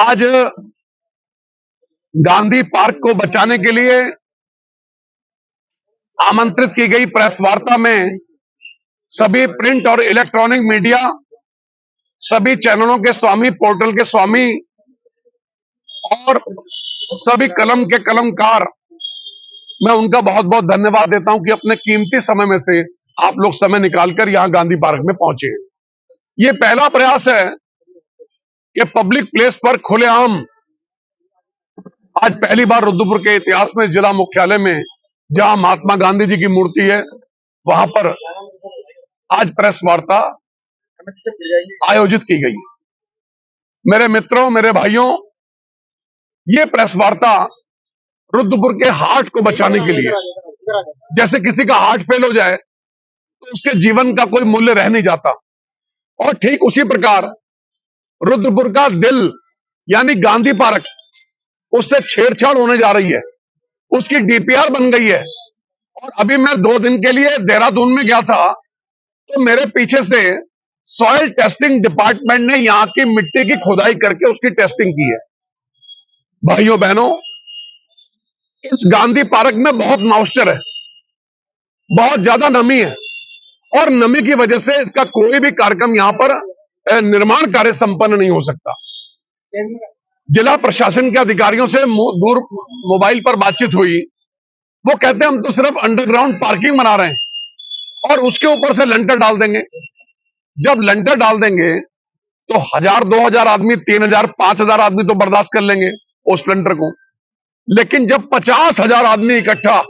आज गांधी पार्क को बचाने के लिए आमंत्रित की गई प्रेस वार्ता में सभी प्रिंट और इलेक्ट्रॉनिक मीडिया, सभी चैनलों के स्वामी, पोर्टल के स्वामी और सभी कलम के कलमकार, मैं उनका बहुत बहुत धन्यवाद देता हूं कि अपने कीमती समय में से आप लोग समय निकालकर यहां गांधी पार्क में पहुंचे। ये पहला प्रयास है कि पब्लिक प्लेस पर खुलेआम आज पहली बार रुद्रपुर के इतिहास में जिला मुख्यालय में जहां महात्मा गांधी जी की मूर्ति है वहां पर आज प्रेस वार्ता आयोजित की गई। मेरे मित्रों, मेरे भाइयों, ये प्रेस वार्ता रुद्रपुर के हार्ट को बचाने के लिए, जैसे किसी का हार्ट फेल हो जाए तो उसके जीवन का कोई मूल्य रह नहीं जाता, और ठीक उसी प्रकार रुद्रपुर का दिल यानी गांधी पार्क, उससे छेड़छाड़ होने जा रही है। उसकी डीपीआर बन गई है। और अभी मैं 2 दिन के लिए देहरादून में गया था तो मेरे पीछे से सॉइल टेस्टिंग डिपार्टमेंट ने यहां की मिट्टी की खुदाई करके उसकी टेस्टिंग की है। भाइयों बहनों, इस गांधी पार्क में बहुत मॉइस्चर है, बहुत ज्यादा नमी है, और नमी की वजह से इसका कोई भी कार्यक्रम यहां पर निर्माण कार्य संपन्न नहीं हो सकता। जिला प्रशासन के अधिकारियों से दूर मोबाइल पर बातचीत हुई। वो कहते हैं हम तो सिर्फ अंडरग्राउंड पार्किंग बना रहे हैं और उसके ऊपर से लेंटर डाल देंगे। जब लेंटर डाल देंगे तो 1000, 2000 आदमी, 3000, 5000 आदमी तो बर्दाश्त कर लेंगे उस लेंटर को। लेकिन जब 50,000 आदमी इकट्ठा,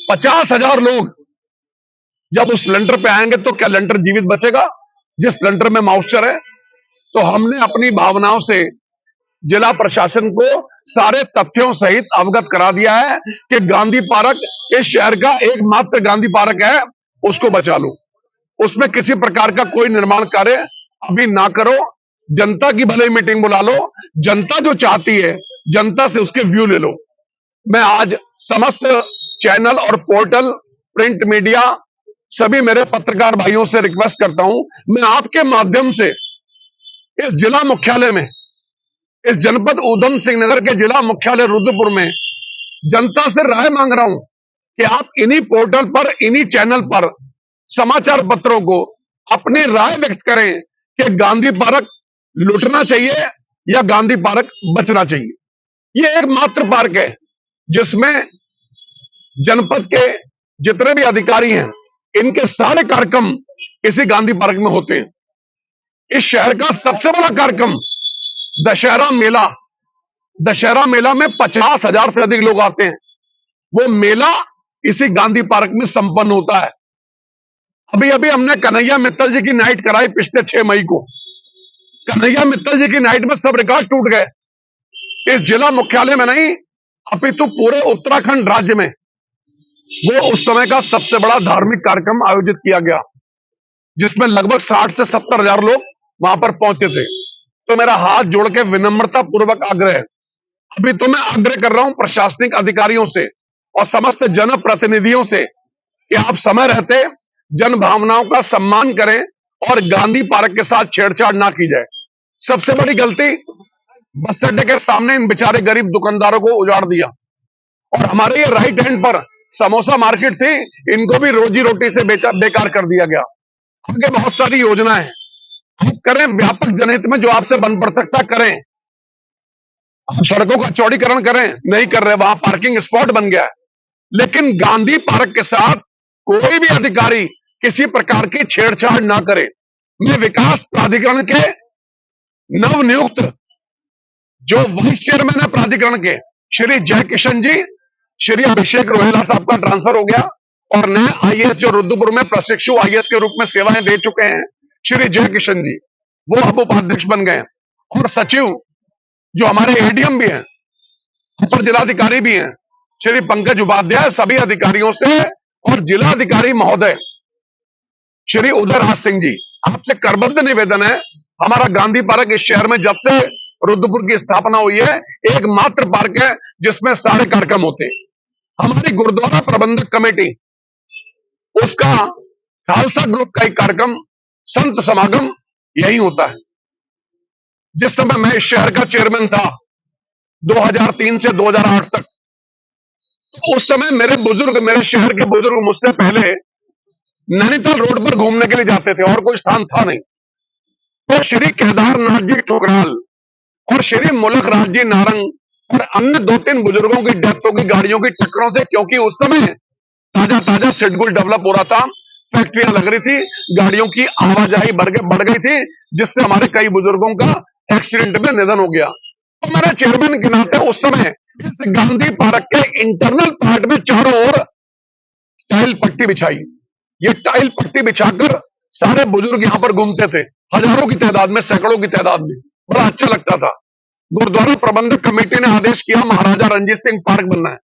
50,000 लोग जब उस लेंटर पे आएंगे तो क्या लेंटर जीवित बचेगा? जिस लेंटर में मॉइस्चर है। तो हमने अपनी भावनाओं से जिला प्रशासन को सारे तथ्यों सहित अवगत करा दिया है कि गांधी पार्क इस शहर का एकमात्र गांधी पार्क है, उसको बचा लो। उसमें किसी प्रकार का कोई निर्माण कार्य अभी ना करो। जनता की भले मीटिंग बुला लो, जनता जो चाहती है जनता से उसके व्यू ले लो। मैं आज समस्त चैनल और पोर्टल, प्रिंट मीडिया, सभी मेरे पत्रकार भाइयों से रिक्वेस्ट करता हूं, मैं आपके माध्यम से इस जिला मुख्यालय में, इस जनपद ऊधम सिंह नगर के जिला मुख्यालय रुद्रपुर में जनता से राय मांग रहा हूं कि आप इन्हीं पोर्टल पर, इन्हीं चैनल पर, समाचार पत्रों को अपनी राय व्यक्त करें कि गांधी पार्क लूटना चाहिए या गांधी पार्क बचना चाहिए। यह एकमात्र पार्क है जिसमें जनपद के जितने भी अधिकारी हैं, इनके सारे कार्यक्रम इसी गांधी पार्क में होते हैं। इस शहर का सबसे बड़ा कार्यक्रम दशहरा मेला, दशहरा मेला में 50,000 से अधिक लोग आते हैं। वो मेला इसी गांधी पार्क में संपन्न होता है। अभी अभी हमने कन्हैया मित्तल जी की नाइट कराई पिछले 6 मई को। कन्हैया मित्तल जी की नाइट में सब रिकॉर्ड टूट गए। इस जिला मुख्यालय में नहीं अपितु पूरे उत्तराखंड राज्य में वो उस समय का सबसे बड़ा धार्मिक कार्यक्रम आयोजित किया गया, जिसमें लगभग 60 से 70,000 लोग वहां पर पहुंचे थे। तो मेरा हाथ जोड़ के विनम्रता पूर्वक आग्रह है, अभी तो मैं आग्रह कर रहा हूं प्रशासनिक अधिकारियों से और समस्त जनप्रतिनिधियों से कि आप समय रहते जन भावनाओं का सम्मान करें और गांधी पार्क के साथ छेड़छाड़ ना की जाए। सबसे बड़ी गलती बस अड्डे के सामने इन बेचारे गरीब दुकानदारों को उजाड़ दिया, और हमारे ये राइट हैंड पर समोसा मार्केट थी, इनको भी रोजी रोटी से बेकार कर दिया गया। आगे बहुत सारी योजनाएं हैं, आप करें व्यापक जनहित में जो आपसे बन पड़ सकता करें। आप सड़कों का चौड़ीकरण करें, नहीं कर रहे, वहां पार्किंग स्पॉट बन गया है। लेकिन गांधी पार्क के साथ कोई भी अधिकारी किसी प्रकार की छेड़छाड़ ना करे। मैं विकास प्राधिकरण के नवनियुक्त जो वाइस चेयरमैन है प्राधिकरण के, श्री जय किशन जी, श्री अभिषेक रोहेला साहब का ट्रांसफर हो गया और नए आईएएस जो रुद्रपुर में प्रशिक्षु आईएएस के रूप में सेवाएं दे चुके हैं, श्री जय किशन जी, वो अब उपाध्यक्ष बन गए। और सचिव जो हमारे एडीएम भी हैं, अपर जिलाधिकारी भी हैं, श्री पंकज उपाध्याय, सभी अधिकारियों से और जिलाधिकारी महोदय श्री उदयराज सिंह जी, आपसे करबद्ध निवेदन है, हमारा गांधी पार्क इस शहर में जब से रुद्रपुर की स्थापना हुई है एकमात्र पार्क है जिसमें सारे कार्यक्रम होते हैं। हमारी गुरुद्वारा प्रबंधक कमेटी, उसका खालसा ग्रुप का एक कार्यक्रम संत समागम यही होता है। जिस समय मैं इस शहर का चेयरमैन था 2003 से 2008 तक, तो उस समय मेरे शहर के बुजुर्ग मुझसे पहले नैनीताल रोड पर घूमने के लिए जाते थे और कोई स्थान था नहीं। तो श्री केदारनाथ जी ठुकराल और श्री मुलक राज जी नारंग और अन्य 2-3 बुजुर्गों की डेथ हो गई गाड़ियों की टक्करों से, क्योंकि उस समय ताजा ताजा शेड्यूल डेवलप हो रहा था, फैक्ट्रियां लग रही थी, गाड़ियों की आवाजाही बढ़ गई थी, जिससे हमारे कई बुजुर्गों का एक्सीडेंट में निधन हो गया। तो मेरे चेयरमैन के नाते उस समय इस गांधी पार्क के इंटरनल पार्ट में चारों ओर टाइल पट्टी बिछाई। ये टाइल पट्टी बिछाकर सारे बुजुर्ग यहां पर घूमते थे, हजारों की तादाद में, सैकड़ों की तादाद में। बड़ा अच्छा लगता था। गुरुद्वारा प्रबंधक कमेटी ने आदेश किया महाराजा रणजीत सिंह पार्क बनना है,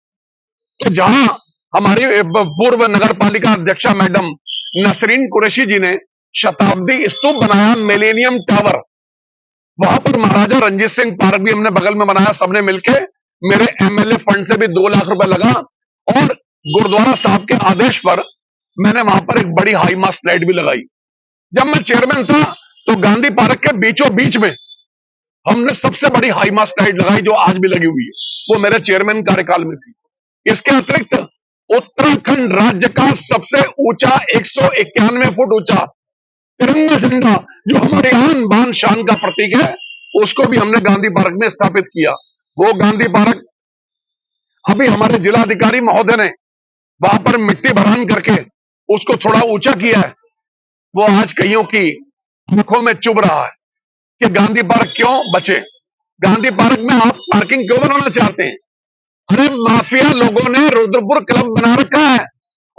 तो जहां हमारी पूर्व नगर पालिका अध्यक्षा मैडम नसरीन कुरैशी जी ने शताब्दी स्तूप बनाया, मिलेनियम टावर, वहां पर महाराजा रणजीत सिंह पार्क भी हमने बगल में बनाया। सबने मिलके, मेरे एमएलए फंड से भी 2 लाख रुपए लगा और गुरुद्वारा साहब के आदेश पर मैंने वहां पर एक बड़ी हाई मास्ट लाइट भी लगाई। जब मैं चेयरमैन था तो गांधी पार्क के बीचों बीच में हमने सबसे बड़ी हाई मास्ट लाइट लगाई, जो आज भी लगी हुई है, वो मेरे चेयरमैन कार्यकाल में थी। इसके अतिरिक्त उत्तराखंड राज्य का सबसे ऊंचा 191 फुट ऊंचा तिरंगा झंडा, जो हमारे आन बान शान का प्रतीक है, उसको भी हमने गांधी पार्क में स्थापित किया। वो गांधी पार्क अभी हमारे जिलाधिकारी महोदय ने वहां पर मिट्टी भरान करके उसको थोड़ा ऊंचा किया है। वो आज कईयों की आंखों में चुभ रहा है कि गांधी पार्क क्यों बचे। गांधी पार्क में आप पार्किंग क्यों बनाना चाहते हैं? अरे माफिया लोगों ने रुद्रपुर क्लब बना रखा है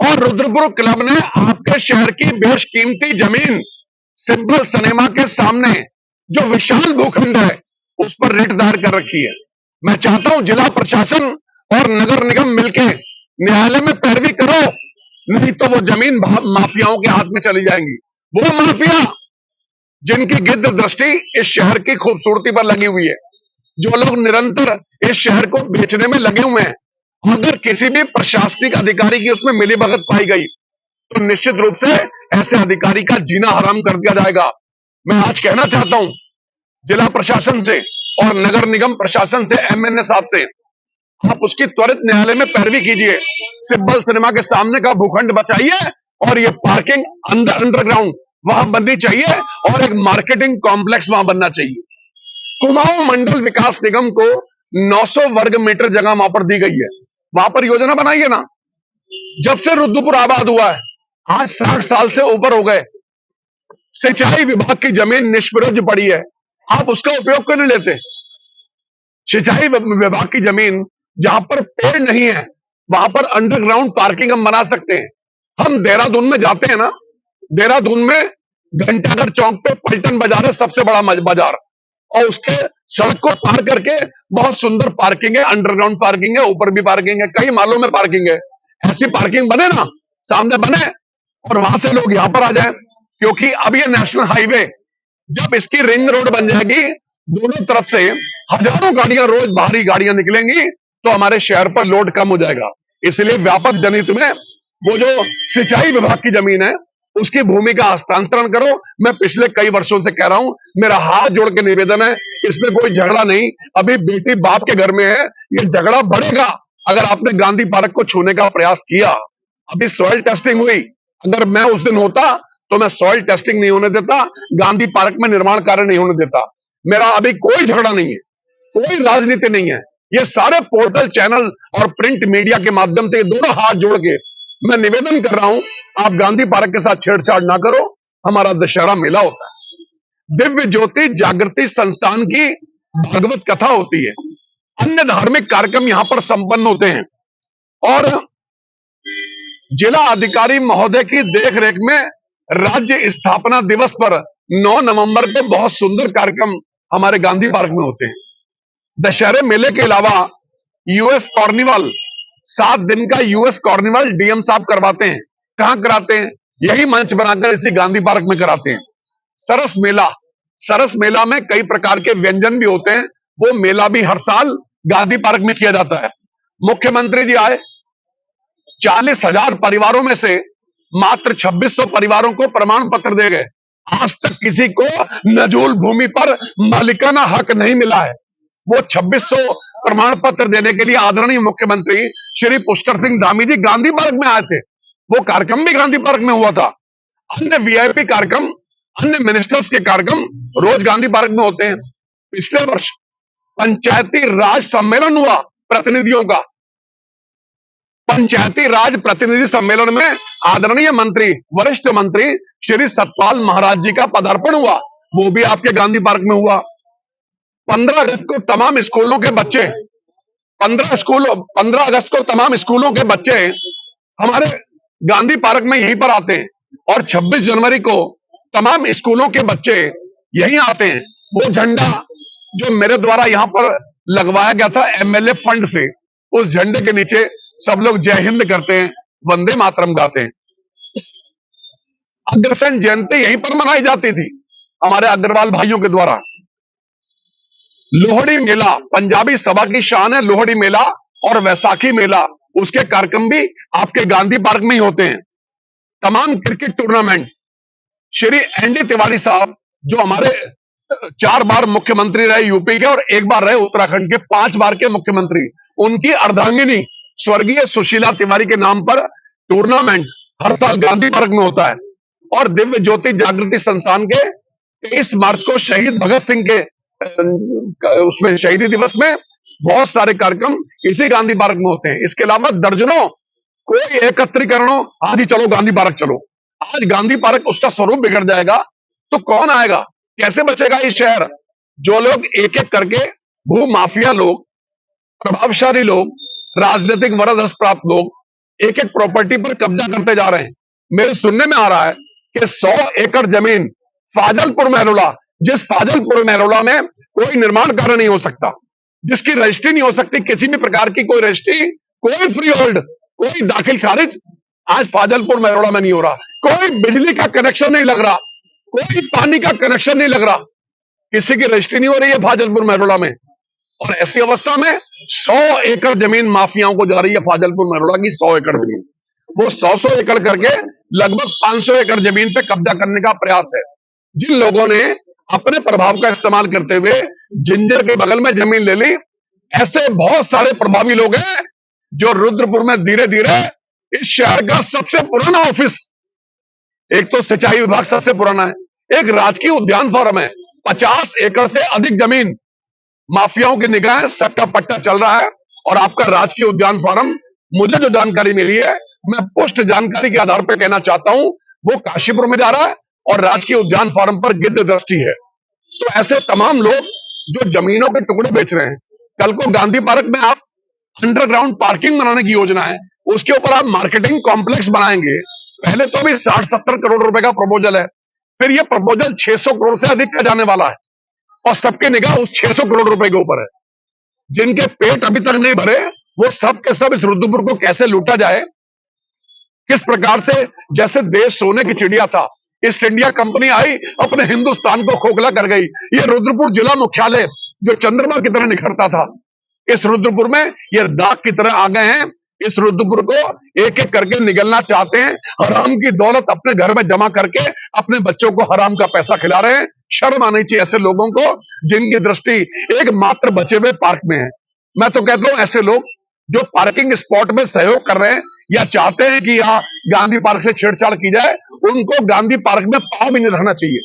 और रुद्रपुर क्लब ने आपके शहर की बेशकीमती जमीन सिंबल सिनेमा के सामने, जो विशाल भूखंड है, उस पर रेट दायर कर रखी है। मैं चाहता हूं जिला प्रशासन और नगर निगम मिलकर न्यायालय में पैरवी करो, नहीं तो वो जमीन माफियाओं के हाथ में चली जाएंगी। वो माफिया जिनकी गिद्ध दृष्टि इस शहर की खूबसूरती पर लगी हुई है, जो लोग निरंतर इस शहर को बेचने में लगे हुए हैं, अगर किसी भी प्रशासनिक अधिकारी की उसमें मिलीभगत पाई गई तो निश्चित रूप से ऐसे अधिकारी का जीना हराम कर दिया जाएगा। मैं आज कहना चाहता हूं जिला प्रशासन से और नगर निगम प्रशासन से, एमएनए साहब से, आप उसकी त्वरित न्यायालय में पैरवी कीजिए। सिब्बल सिनेमा के सामने का भूखंड बचाइए और ये पार्किंग अंडरग्राउंड वहां बननी चाहिए और एक मार्केटिंग कॉम्प्लेक्स वहां बनना चाहिए। कुमाऊं मंडल विकास निगम को 900 वर्ग मीटर जगह वहां पर दी गई है, वहां पर योजना बनाइए ना। जब से रुद्रपुर आबाद हुआ है, आज 60 साल से ऊपर हो गए, सिंचाई विभाग की जमीन निष्प्रयोज्य पड़ी है, आप उसका उपयोग क्यों नहीं लेते? सिंचाई विभाग की जमीन जहां पर पेड़ नहीं है, वहां पर अंडरग्राउंड पार्किंग हम बना सकते हैं। हम देहरादून में जाते हैं ना, देहरादून में घंटाघर चौक पे पलटन बाजार है, सबसे बड़ा बाजार, और उसके सड़क को पार करके बहुत सुंदर पार्किंग है, अंडरग्राउंड पार्किंग है, ऊपर भी पार्किंग है, कई मालों में पार्किंग है। ऐसी पार्किंग बने ना, सामने बने, और वहां से लोग यहां पर आ जाए। क्योंकि अब ये नेशनल हाईवे, जब इसकी रिंग रोड बन जाएगी, दोनों तरफ से हजारों गाड़ियां, रोज भारी गाड़ियां निकलेंगी, तो हमारे शहर पर लोड कम हो जाएगा। इसलिए व्यापक जनहित में वो जो सिंचाई विभाग की जमीन है, उसकी भूमि का हस्तांतरण करो। मैं पिछले कई वर्षों से कह रहा हूं, मेरा हाथ जोड़ के निवेदन है, इसमें कोई झगड़ा नहीं। अभी बेटी बाप के घर में है, ये झगड़ा बढ़ेगा अगर आपने गांधी पार्क को छूने का प्रयास किया। अभी सॉइल टेस्टिंग हुई, अगर मैं उस दिन होता तो मैं सॉइल टेस्टिंग नहीं होने देता, गांधी पार्क में निर्माण कार्य नहीं होने देता। मेरा अभी कोई झगड़ा नहीं है, कोई राजनीति नहीं है। ये सारे पोर्टल, चैनल और प्रिंट मीडिया के माध्यम से, ये दोनों हाथ जोड़ के मैं निवेदन कर रहा हूं, आप गांधी पार्क के साथ छेड़छाड़ ना करो। हमारा दशहरा मेला होता है, दिव्य ज्योति जागृति संस्थान की भागवत कथा होती है, अन्य धार्मिक कार्यक्रम यहां पर संपन्न होते हैं, और जिला अधिकारी महोदय की देखरेख में राज्य स्थापना दिवस पर 9 नवंबर को बहुत सुंदर कार्यक्रम हमारे गांधी पार्क में होते हैं। दशहरे मेले के अलावा यूएस कॉर्निवल, 7 दिन का यूएस कॉर्निवल डीएम साहब करवाते हैं। कहां कराते हैं? यही मंच बनाकर इसी गांधी पार्क में कराते हैं। सरस मेला, सरस मेला में कई प्रकार के व्यंजन भी होते हैं, वो मेला भी हर साल गांधी पार्क में किया जाता है। मुख्यमंत्री जी आए, 40,000 परिवारों में से मात्र 2600 परिवारों को प्रमाण पत्र दे गए। आज तक किसी को नजूल भूमि पर मालिकाना हक नहीं मिला है। वो 2600 प्रमाण पत्र देने के लिए आदरणीय मुख्यमंत्री श्री पुष्कर सिंह धामी जी गांधी पार्क में आए थे। वो कार्यक्रम भी गांधी पार्क में हुआ था। अन्य वीआईपी कार्यक्रम, अन्य मिनिस्टर्स के कार्यक्रम रोज गांधी पार्क में होते हैं। पिछले वर्ष पंचायती राज सम्मेलन हुआ प्रतिनिधियों का। पंचायती राज प्रतिनिधि सम्मेलन में आदरणीय मंत्री, वरिष्ठ मंत्री श्री सतपाल महाराज जी का पदार्पण हुआ। वो भी आपके गांधी पार्क में हुआ। 15 अगस्त को तमाम स्कूलों के बच्चे 15 अगस्त को तमाम स्कूलों के बच्चे हमारे गांधी पार्क में यहीं पर आते हैं और 26 जनवरी को तमाम स्कूलों के बच्चे यहीं आते हैं। वो झंडा जो मेरे द्वारा यहां पर लगवाया गया था एमएलए फंड से, उस झंडे के नीचे सब लोग जय हिंद करते हैं, वंदे मातरम गाते हैं। अग्रसेन जयंती यहीं पर मनाई जाती थी हमारे अग्रवाल भाइयों के द्वारा। लोहड़ी मेला पंजाबी सभा की शान है। लोहड़ी मेला और वैसाखी मेला, उसके कार्यक्रम भी आपके गांधी पार्क में ही होते हैं। तमाम cricket tournament, Shri N D Tiwari साहब जो हमारे 4 बार मुख्यमंत्री रहे यूपी के और 1 बार रहे उत्तराखंड के, 5 बार के मुख्यमंत्री, उनकी अर्धांगिनी स्वर्गीय सुशीला तिवारी के नाम पर टूर्नामेंट हर साल गांधी पार्क में होता है। और दिव्य ज्योति जागृति संस्थान के 23 मार्च को शहीद भगत सिंह के उसमें शहीदी दिवस में बहुत सारे कार्यक्रम इसी गांधी पार्क में होते हैं। इसके अलावा दर्जनों कोई एकत्रीकरण हो, आज ही चलो गांधी पार्क चलो। आज गांधी पार्क उसका स्वरूप बिगड़ जाएगा तो कौन आएगा, कैसे बचेगा ये शहर? जो लोग एक एक करके भू माफिया लोग, प्रभावशाली लोग, राजनीतिक वरदहस्त प्राप्त लोग एक एक प्रॉपर्टी पर कब्जा करते जा रहे हैं। मेरे सुनने में आ रहा है कि 100 एकड़ जमीन फाजलपुर महरोला, जिस फाजलपुर महरोला में कोई निर्माण कार्य नहीं हो सकता, जिसकी रजिस्ट्री नहीं हो सकती, किसी भी प्रकार की कोई रजिस्ट्री, कोई फ्री होल्ड, कोई दाखिल खारिज आज फाजलपुर महरोला में नहीं हो रहा। कोई बिजली का कनेक्शन नहीं लग रहा, कोई पानी का कनेक्शन नहीं लग रहा, किसी की रजिस्ट्री नहीं हो रही है फाजलपुर महरोला में। और ऐसी अवस्था में 100 एकड़ जमीन माफियाओं को जा रही है फाजलपुर महरोला की 100 एकड़ जमीन। वो 100 एकड़ करके लगभग 500 एकड़ जमीन पे कब्जा करने का प्रयास है। जिन लोगों ने अपने प्रभाव का इस्तेमाल करते हुए जिंजर के बगल में जमीन ले ली, ऐसे बहुत सारे प्रभावी लोग हैं जो रुद्रपुर में धीरे धीरे इस शहर का सबसे पुराना ऑफिस, एक तो सिंचाई विभाग सबसे पुराना है, एक राजकीय उद्यान फार्म है, 50 एकड़ से अधिक जमीन माफियाओं की निगाह सट्टा पट्टा चल रहा है। और आपका राजकीय उद्यान फार्म, मुझे जो जानकारी मिली है, मैं पोस्ट जानकारी के आधार पर कहना चाहता हूं, वो काशीपुर में जा रहा है और राजकीय उद्यान फार्म पर गिद्ध दृष्टि है। तो ऐसे तमाम लोग जो जमीनों के टुकड़े बेच रहे हैं, कल को गांधी पार्क में आप अंडरग्राउंड पार्किंग बनाने की योजना है, उसके ऊपर आप मार्केटिंग कॉम्प्लेक्स बनाएंगे। पहले तो अभी 60-70 करोड़ रुपए का प्रपोजल है, फिर यह प्रपोजल 600 करोड़ से अधिक का जाने वाला है और सबके निगाह उस 600 करोड़ रुपए के ऊपर है। जिनके पेट अभी तक नहीं भरे, वो सब के सब इस रुद्रपुर को कैसे लूटा जाए, किस प्रकार से, जैसे देश सोने की चिड़िया था, ईस्ट इंडिया कंपनी आई अपने हिंदुस्तान को खोखला कर गई। ये रुद्रपुर जिला मुख्यालय जो चंद्रमा की तरह निखरता था, इस रुद्रपुर में ये दाग की तरह आ गए हैं। इस रुद्रपुर को एक एक करके निगलना चाहते हैं। हराम की दौलत अपने घर में जमा करके अपने बच्चों को हराम का पैसा खिला रहे हैं। शर्म आनी चाहिए ऐसे लोगों को जिनकी दृष्टि एक मात्र बचे हुए पार्क में है। मैं तो कहता हूं ऐसे लोग जो पार्किंग स्पॉट में सहयोग कर रहे हैं या चाहते हैं कि यहां गांधी पार्क से छेड़छाड़ की जाए, उनको गांधी पार्क में पांव भी नहीं रखना चाहिए।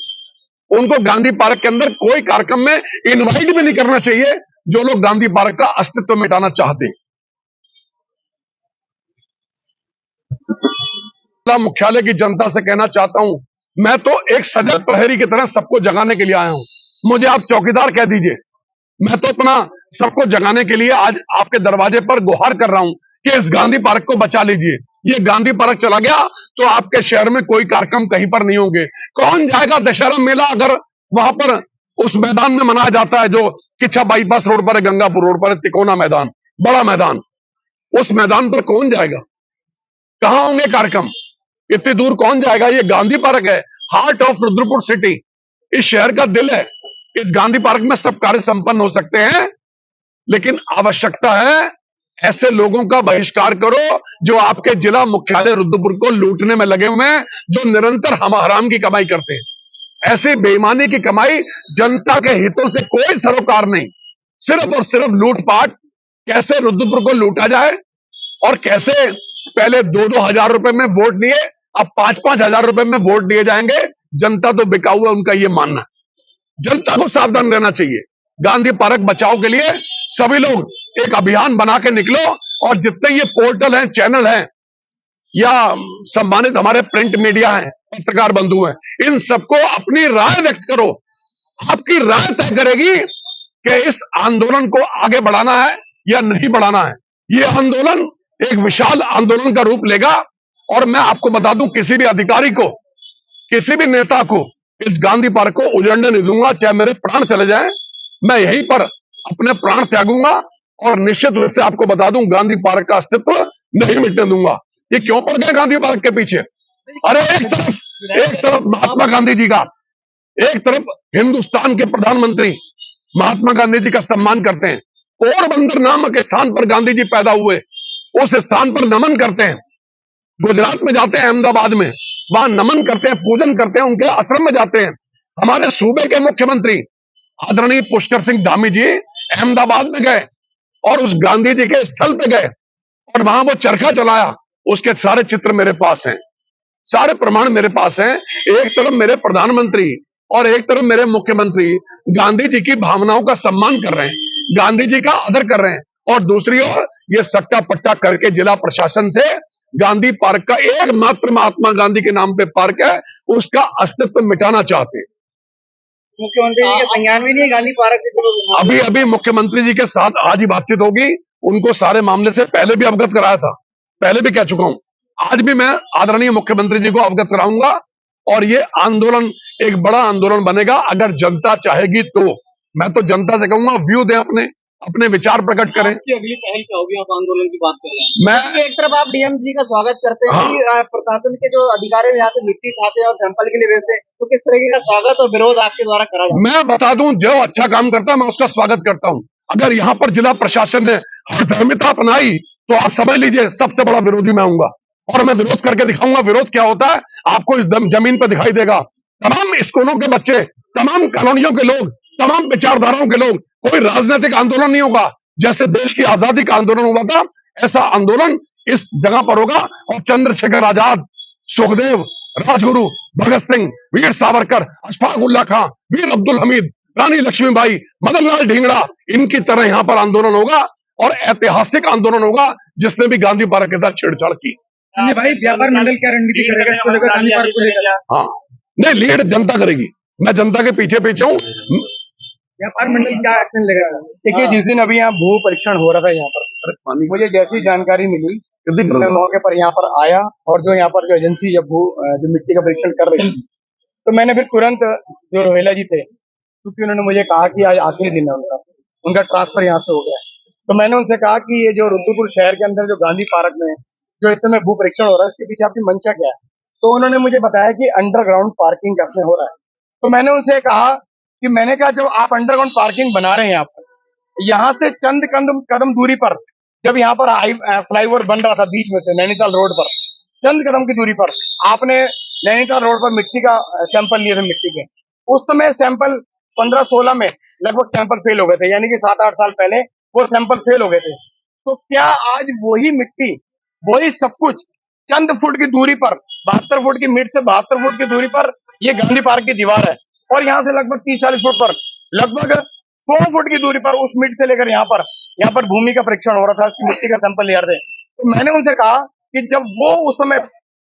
उनको गांधी पार्क के अंदर कोई कार्यक्रम में इनवाइट भी नहीं करना चाहिए जो लोग गांधी पार्क का अस्तित्व मिटाना चाहते हैं। मुख्यालय की जनता से कहना चाहता हूं, मैं तो एक सजग प्रहरी की तरह सबको जगाने के लिए आया हूं। मुझे आप चौकीदार कह दीजिए, मैं तो अपना सबको जगाने के लिए आज आपके दरवाजे पर गुहार कर रहा हूं कि इस गांधी पार्क को बचा लीजिए। ये गांधी पार्क चला गया तो आपके शहर में कोई कार्यक्रम कहीं पर नहीं होंगे। कौन जाएगा दशहरा मेला अगर वहां पर उस मैदान में मनाया जाता है जो किच्छा बाईपास रोड पर है, गंगापुर रोड पर है, तिकोना मैदान, बड़ा मैदान, उस मैदान पर कौन जाएगा? कहां होंगे कार्यक्रम? इतनी दूर कौन जाएगा? ये गांधी पार्क है, हार्ट ऑफ रुद्रपुर सिटी, इस शहर का दिल है। इस गांधी पार्क में सब कार्य संपन्न हो सकते हैं, लेकिन आवश्यकता है ऐसे लोगों का बहिष्कार करो जो आपके जिला मुख्यालय रुद्रपुर को लूटने में लगे हुए हैं, जो निरंतर हम हराम की कमाई करते हैं। ऐसी बेईमानी की कमाई, जनता के हितों से कोई सरोकार नहीं, सिर्फ और सिर्फ लूटपाट। कैसे रुद्रपुर को लूटा जाए और कैसे पहले 2-2 हजार रुपए में वोट लिए, अब 5-5 हजार रुपए में वोट दिए जाएंगे। जनता तो बिकाऊ है, उनका यह मानना है। जनता को सावधान रहना चाहिए। गांधी पार्क बचाव के लिए सभी लोग एक अभियान बना के निकलो, और जितने ये पोर्टल हैं, चैनल हैं, या सम्मानित हमारे प्रिंट मीडिया हैं, पत्रकार बंधु हैं, इन सबको अपनी राय व्यक्त करो। आपकी राय तय करेगी कि इस आंदोलन को आगे बढ़ाना है या नहीं बढ़ाना है। यह आंदोलन एक विशाल आंदोलन का रूप लेगा, और मैं आपको बता दूं, किसी भी अधिकारी को, किसी भी नेता को इस गांधी पार्क को उजड़ने नहीं दूंगा, चाहे मेरे प्राण चले जाएं। मैं यहीं पर अपने प्राण त्यागूंगा, और निश्चित रूप से आपको बता दूं, गांधी पार्क का अस्तित्व नहीं मिटने दूंगा। ये क्यों पड़ गए गांधी पार्क के पीछे? अरे एक तरफ महात्मा गांधी जी का, एक तरफ हिंदुस्तान के प्रधानमंत्री महात्मा गांधी जी का सम्मान करते हैं। पोरबंदर नामक स्थान पर गांधी जी पैदा हुए, उस स्थान पर नमन करते हैं। गुजरात में जाते हैं, अहमदाबाद में, वहां नमन करते हैं, पूजन करते हैं, उनके आश्रम में जाते हैं। हमारे सूबे के मुख्यमंत्री आदरणीय पुष्कर सिंह धामी जी अहमदाबाद में गए और उस गांधी जी के स्थल पे गए और वहां वो चरखा चलाया। उसके सारे चित्र मेरे पास हैं, सारे प्रमाण मेरे पास हैं। एक तरफ मेरे प्रधानमंत्री और एक तरफ मेरे मुख्यमंत्री गांधी जी की भावनाओं का सम्मान कर रहे हैं, गांधी जी का आदर कर रहे हैं, और दूसरी ओर ये सट्टा पट्टा करके जिला प्रशासन से गांधी पार्क का, एकमात्र महात्मा गांधी के नाम पे पार्क है, उसका अस्तित्व मिटाना चाहते हैं। मुख्यमंत्री जी के संज्ञान में नहीं है गांधी पार्क के? अभी अभी मुख्यमंत्री जी के साथ आज ही बातचीत होगी, उनको सारे मामले से पहले भी अवगत कराया था, पहले भी कह चुका हूं, आज भी मैं आदरणीय मुख्यमंत्री जी को अवगत कराऊंगा, और ये आंदोलन एक बड़ा आंदोलन बनेगा अगर जनता चाहेगी तो। मैं तो जनता से कहूंगा, व्यू दें, अपने विचार प्रकट करें। अगली पहल क्या होगी? आप आंदोलन की बात कर रहे हैं, मैं एक तरफ आप डीएम जी का स्वागत करते हैं, हाँ, प्रशासन के जो अधिकारी यहाँ से मिट्टी उठाते हैं और सैंपल के लिए भेजते हैं, तो किस तरीके का स्वागत और विरोध आपके द्वारा करा जाए? मैं बता दूं, जो अच्छा काम करता है मैं उसका स्वागत करता हूं। अगर यहाँ पर जिला प्रशासन ने हठधर्मिता अपनाई तो आप समझ लीजिए सबसे बड़ा विरोधी मैं हूंगा, और मैं विरोध करके दिखाऊंगा। विरोध क्या होता है आपको इस जमीन पर दिखाई देगा। तमाम स्कूलों के बच्चे, तमाम कॉलोनियों के लोग, तमाम विचारधाराओं के लोग, कोई राजनीतिक आंदोलन नहीं होगा। जैसे देश की आजादी का आंदोलन हुआ था, ऐसा आंदोलन इस जगह पर होगा, और चंद्रशेखर आजाद, सुखदेव, राजगुरु, भगत सिंह, वीर सावरकर, अशफाक उल्ला खां, वीर अब्दुल हमीद, रानी लक्ष्मीबाई, मदन लाल ढींगड़ा, इनकी तरह यहां पर आंदोलन होगा, और ऐतिहासिक आंदोलन होगा जिसने भी गांधी पार्क के साथ छेड़छाड़ की। भाई, व्यापार मंडल क्या रणनीति करेगा इसको लेकर, गांधी पार्क को लेकर? हाँ, नहीं, लीड जनता करेगी, मैं जनता के पीछे पीछे हूँ। व्यापार मंडल क्या एक्शन लेगा? देखिए, जिस दिन अभी यहाँ भू परीक्षण हो रहा था यहाँ पर, मुझे जैसी जानकारी मिली मैं मौके पर यहाँ पर आया, और जो यहाँ पर जो एजेंसी जब जो मिट्टी का परीक्षण कर रही थी, तो मैंने फिर तुरंत, जो रोहेला जी थे, क्योंकि उन्होंने मुझे कहा कि आज आखिरी दिन है उनका ट्रांसफर यहाँ से हो गया, तो मैंने उनसे कहा कि ये जो रुद्रपुर शहर के अंदर जो गांधी पार्क में जो इस समय भू परीक्षण हो रहा है, इसके पीछे आपकी मंशा क्या है? तो उन्होंने मुझे बताया कि अंडरग्राउंड पार्किंग कैसे हो रहा है। तो मैंने उनसे कहा कि मैंने कहा, जब आप अंडरग्राउंड पार्किंग बना रहे हैं, आप यहाँ से चंद कदम दूरी पर, जब यहाँ पर फ्लाईओवर बन रहा था बीच में से नैनीताल रोड पर, चंद कदम की दूरी पर आपने नैनीताल रोड पर मिट्टी का सैंपल लिए थे, मिट्टी के। उस समय सैंपल 15-16 में लगभग सैंपल फेल हो गए थे, यानी कि 7-8 साल पहले वो सैंपल फेल हो गए थे। तो क्या आज वही मिट्टी, वही सब कुछ चंद फुट की दूरी पर, 72 फुट की मिट से 72 फुट की दूरी पर ये गांधी पार्क की दीवार है, और यहाँ से लगभग 30-40 फुट पर, लगभग 100 फुट की दूरी पर उस मिट से लेकर यहाँ पर भूमि का परीक्षण हो रहा था, इसकी मिट्टी का सैंपल ले रहे थे। तो मैंने उनसे कहा कि जब वो उस समय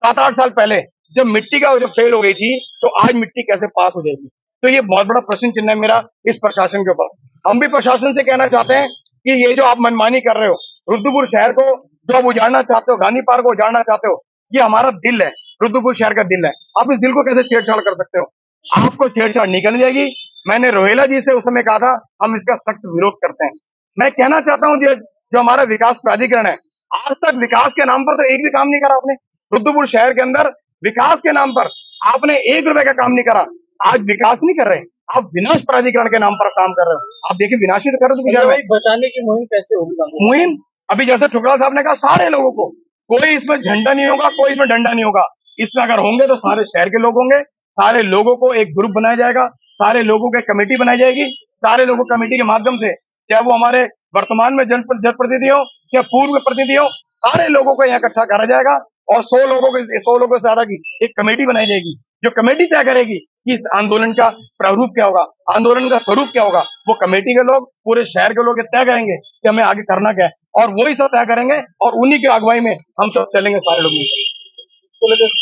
7-8 साल पहले जब मिट्टी का जो फेल हो गई थी, तो आज मिट्टी कैसे पास हो जाएगी? तो ये बहुत बड़ा प्रश्न चिन्ह है मेरा इस प्रशासन के ऊपर। हम भी प्रशासन से कहना चाहते हैं कि ये जो आप मनमानी कर रहे हो, रुद्रपुर शहर को जो आप उजाड़ना चाहते हो, गांधी पार्क को उजाड़ना चाहते हो, ये हमारा दिल है, रुद्रपुर शहर का दिल है। आप इस दिल को कैसे छेड़छाड़ कर सकते हो? आपको छेड़छाड़ नहीं करनी जाएगी। मैंने रोहेला जी से उस समय कहा था, हम इसका सख्त विरोध करते हैं। मैं कहना चाहता हूँ, जो हमारा विकास प्राधिकरण है, आज तक विकास के नाम पर तो एक भी काम नहीं करा आपने। रुद्रपुर शहर के अंदर विकास के नाम पर आपने 1 रुपए का काम नहीं करा। आज विकास नहीं कर रहे, आप विनाश प्राधिकरण के नाम पर काम कर रहे हो। आप देखिए, विनाशी तो कर रहे हो। बचाने की मुहिम कैसे होगी? मुहिम अभी जैसे ठुकराल साहब ने कहा, सारे लोगों को, कोई इसमें झंडा नहीं होगा, कोई इसमें डंडा नहीं होगा। इसमें अगर होंगे तो सारे शहर के लोग होंगे, सारे लोगों को एक ग्रुप बनाया जाएगा, सारे लोगों की कमेटी बनाई जाएगी, सारे लोगों कमेटी के माध्यम से, चाहे वो हमारे वर्तमान में जनप्रतिनिधि हो या पूर्व प्रतिनिधि हो, सारे लोगों को यहाँ इकट्ठा करा जाएगा और 100 लोगों से ज्यादा की एक कमेटी बनाई जाएगी, जो कमेटी तय करेगी कि इस आंदोलन का प्रारूप क्या होगा, आंदोलन का स्वरूप क्या होगा। वो कमेटी के लोग, पूरे शहर के लोग तय करेंगे कि हमें आगे करना क्या है, और वही सब तय करेंगे और उन्हीं की अगुवाई में हम सब चलेंगे सारे लोग मिलकर।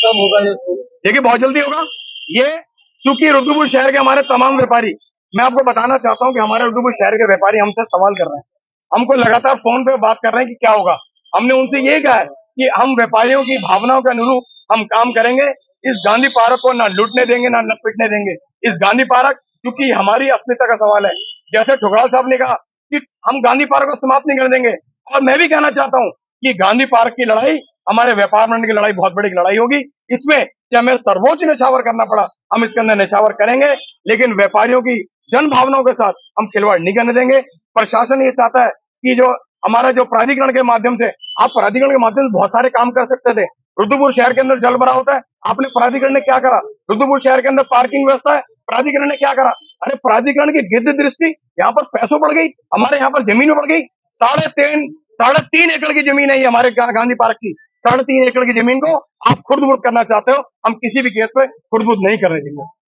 कब होगा ये? देखिए बहुत जल्दी होगा ये, चूंकि रुद्रपुर शहर के हमारे तमाम व्यापारी, मैं आपको बताना चाहता हूं कि हमारे रुद्रपुर शहर के व्यापारी हमसे सवाल कर रहे हैं, हमको लगातार फोन पे बात कर रहे हैं कि क्या होगा। हमने उनसे ये कहा है कि हम व्यापारियों की भावनाओं के अनुरूप हम काम करेंगे, इस गांधी पार्क को ना लूटने देंगे ना पिटने देंगे। इस गांधी पार्क, क्योंकि हमारी अस्मिता का सवाल है, जैसे ठुकराल साहब ने कहा कि हम गांधी पार्क को समाप्त नहीं कर देंगे, और मैं भी कहना चाहता हूं कि गांधी पार्क की लड़ाई हमारे व्यापार मंडल की लड़ाई बहुत बड़ी लड़ाई होगी। इसमें चाहे हमें सर्वोच्च न्यौछावर करना पड़ा, हम इसके अंदर न्यौछावर करेंगे, लेकिन व्यापारियों की जन भावनाओं के साथ हम खिलवाड़ नहीं करने देंगे। प्रशासन ये चाहता है कि जो हमारा जो प्राधिकरण के माध्यम से, आप प्राधिकरण के माध्यम से बहुत सारे काम कर सकते थे। रुद्रपुर शहर के अंदर जल भरा होता है, आपने प्राधिकरण ने क्या करा? रुद्रपुर शहर के अंदर पार्किंग व्यवस्था है, प्राधिकरण ने क्या करा? अरे प्राधिकरण की गिद्ध दृष्टि, यहाँ पर पैसों बढ़ गई, हमारे यहाँ पर जमीन बढ़ गई। 3.5 एकड़ की जमीन है ये हमारे गांधी पार्क की। 3.5 एकड़ की जमीन को आप खुर्द-बुर्द करना चाहते हो, हम किसी भी केस पे खुर्द-बुर्द नहीं करने देंगे।